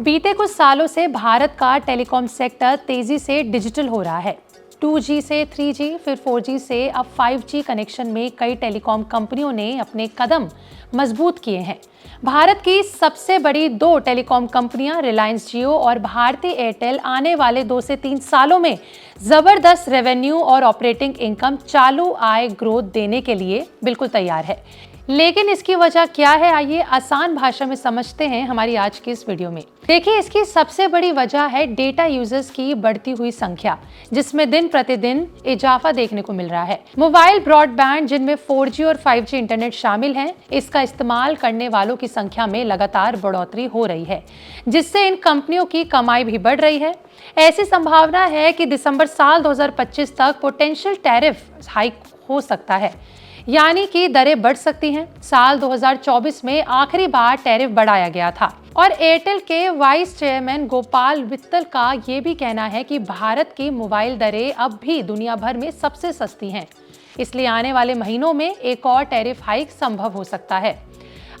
बीते कुछ सालों से भारत का टेलीकॉम सेक्टर तेजी से डिजिटल हो रहा है। 2G से 3G, फिर 4G से अब 5G कनेक्शन में कई टेलीकॉम कंपनियों ने अपने कदम मजबूत किए हैं। भारत की सबसे बड़ी दो टेलीकॉम कंपनियां रिलायंस जियो और भारती एयरटेल आने वाले 2 से 3 सालों में जबरदस्त रेवेन्यू और ऑपरेटिंग इनकम चालू आय ग्रोथ देने के लिए बिल्कुल तैयार है। लेकिन इसकी वजह क्या है, आइए आसान भाषा में समझते हैं हमारी आज की इस वीडियो में। देखिए, इसकी सबसे बड़ी वजह है डेटा यूजर्स की बढ़ती हुई संख्या, जिसमें दिन प्रतिदिन इजाफा देखने को मिल रहा है। मोबाइल ब्रॉडबैंड, जिनमें 4G और 5G इंटरनेट शामिल हैं, इसका इस्तेमाल करने वालों की संख्या में लगातार बढ़ोतरी हो रही है, जिससे इन कंपनियों की कमाई भी बढ़ रही है। ऐसी संभावना है कि दिसंबर साल 2025 तक पोटेंशियल टैरिफ हाइक हो सकता है, यानी कि दरें बढ़ सकती हैं। साल 2024 में आखिरी बार टैरिफ बढ़ाया गया था और एयरटेल के वाइस चेयरमैन गोपाल वित्तल का ये भी कहना है कि भारत की मोबाइल दरें अब भी दुनिया भर में सबसे सस्ती हैं, इसलिए आने वाले महीनों में एक और टैरिफ हाइक संभव हो सकता है।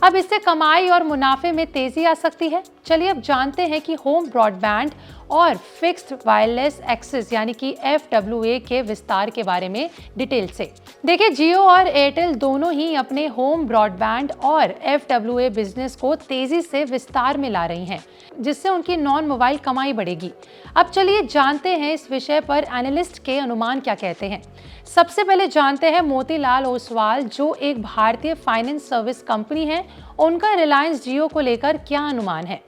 अब इससे कमाई और मुनाफे में तेजी आ सकती है। चलिए अब जानते हैं कि होम ब्रॉडबैंड और फिक्स्ड वायरलेस एक्सेस यानी कि FWA के विस्तार के बारे में डिटेल से। देखिए, जियो और एयरटेल दोनों ही अपने होम ब्रॉडबैंड और FWA बिजनेस को तेजी से विस्तार में ला रही हैं, जिससे उनकी नॉन मोबाइल कमाई बढ़ेगी। अब चलिए जानते हैं इस विषय पर एनालिस्ट के अनुमान क्या कहते हैं। सबसे पहले जानते हैं मोतीलाल ओसवाल, जो एक भारतीय फाइनेंस सर्विस कंपनी है, उनका रिलायंस जियो को लेकर क्या अनुमान है।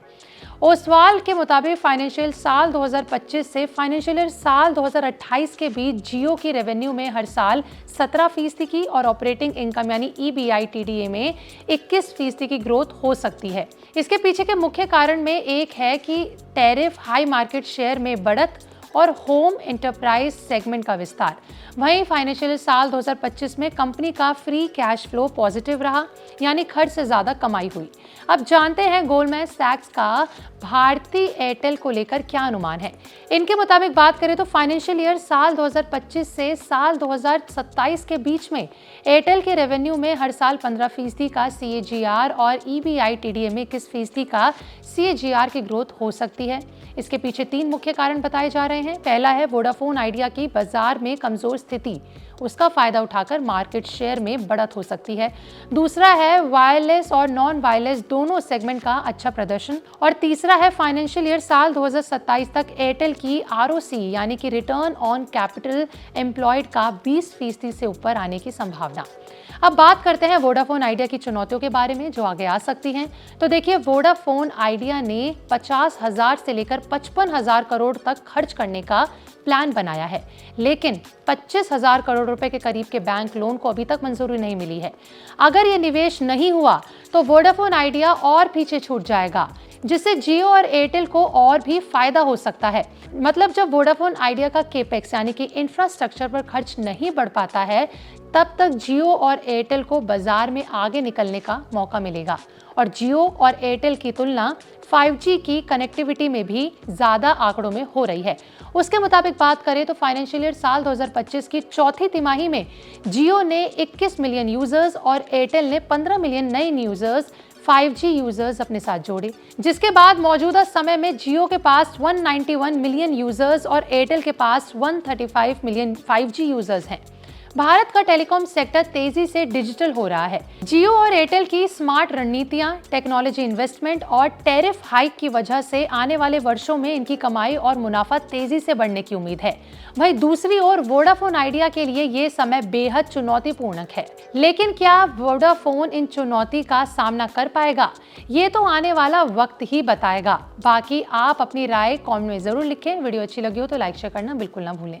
ओसवाल के मुताबिक फाइनेंशियल साल 2025 से फाइनेंशियल ईयर साल 2028 के बीच जियो की रेवेन्यू में हर साल 17% की और ऑपरेटिंग इनकम यानी EBITDA में 21% की ग्रोथ हो सकती है। इसके पीछे के मुख्य कारण में एक है कि टैरिफ, हाई मार्केट शेयर में बढ़त और होम एंटरप्राइज सेगमेंट का विस्तार। वहीं फाइनेंशियल साल 2025 में कंपनी का फ्री कैश फ्लो पॉजिटिव रहा, यानी खर्च से ज्यादा कमाई हुई। अब जानते हैं गोल्डमैन सैक्स का भारती एयरटेल को लेकर क्या अनुमान है। इनके मुताबिक बात करें तो फाइनेंशियल ईयर साल 2025 से साल 2027 के बीच में एयरटेल के रेवेन्यू में हर साल 15% का CAGR और EBITDA में 21% का CAGR की ग्रोथ हो सकती है। इसके पीछे 3 मुख्य कारण बताए जा रहे हैं। पहला है वोडाफोन आइडिया की बाजार में कमजोर स्थिति, उसका फायदा उठाकर मार्केट शेयर में बढ़त हो सकती है। दूसरा है वायरलेस और नॉन वायरलेस दोनों सेगमेंट का अच्छा प्रदर्शन और तीसरा है फाइनेंशियल ईयर साल 2027 तक एयरटेल की ROC यानी कि रिटर्न ऑन कैपिटल एम्प्लॉयड का 20% से ऊपर आने की संभावना। अब बात करते हैं वोडाफोन आइडिया की चुनौतियों के बारे में जो आगे आ सकती हैं। तो देखिए, वोडाफोन आइडिया ने 50,000 से लेकर 55,000 करोड़ तक खर्च करने का प्लान बनाया है, लेकिन 25,000 करोड़ रुपए के करीब के बैंक लोन को अभी तक मंजूरी नहीं मिली है। अगर ये निवेश नहीं हुआ तो वोडाफोन आइडिया और पीछे छूट जाएगा, जिससे जियो और एयरटेल को और भी फायदा हो सकता है। मतलब जब वोडाफोन आइडिया का केपेक्स यानी कि इंफ्रास्ट्रक्चर पर खर्च नहीं बढ़ पाता है, तब तक जियो और एयरटेल को बाजार में आगे निकलने का मौका मिलेगा और जियो और एयरटेल की तुलना 5G की कनेक्टिविटी में भी ज्यादा आंकड़ों में हो रही है। उसके मुताबिक बात करें तो फाइनेंशियल ईयर साल 2025 की चौथी तिमाही में जियो ने 21 मिलियन यूजर्स और एयरटेल ने 15 मिलियन नए यूजर्स 5G यूजर्स अपने साथ जोड़े, जिसके बाद मौजूदा समय में जियो के पास 191 मिलियन यूजर्स और एयरटेल के पास 135 मिलियन 5G यूजर्स हैं। भारत का टेलीकॉम सेक्टर तेजी से डिजिटल हो रहा है। जियो और एयरटेल की स्मार्ट रणनीतियां, टेक्नोलॉजी इन्वेस्टमेंट और टैरिफ हाइक की वजह से आने वाले वर्षों में इनकी कमाई और मुनाफा तेजी से बढ़ने की उम्मीद है। वहीं दूसरी ओर वोडाफोन आइडिया के लिए ये समय बेहद चुनौतीपूर्ण है, लेकिन क्या वोडाफोन इन चुनौती का सामना कर पाएगा, ये तो आने वाला वक्त ही बताएगा। बाकी आप अपनी राय कमेंट में जरूर लिखें। वीडियो अच्छी लगी हो तो लाइक शेयर करना बिल्कुल ना भूलें।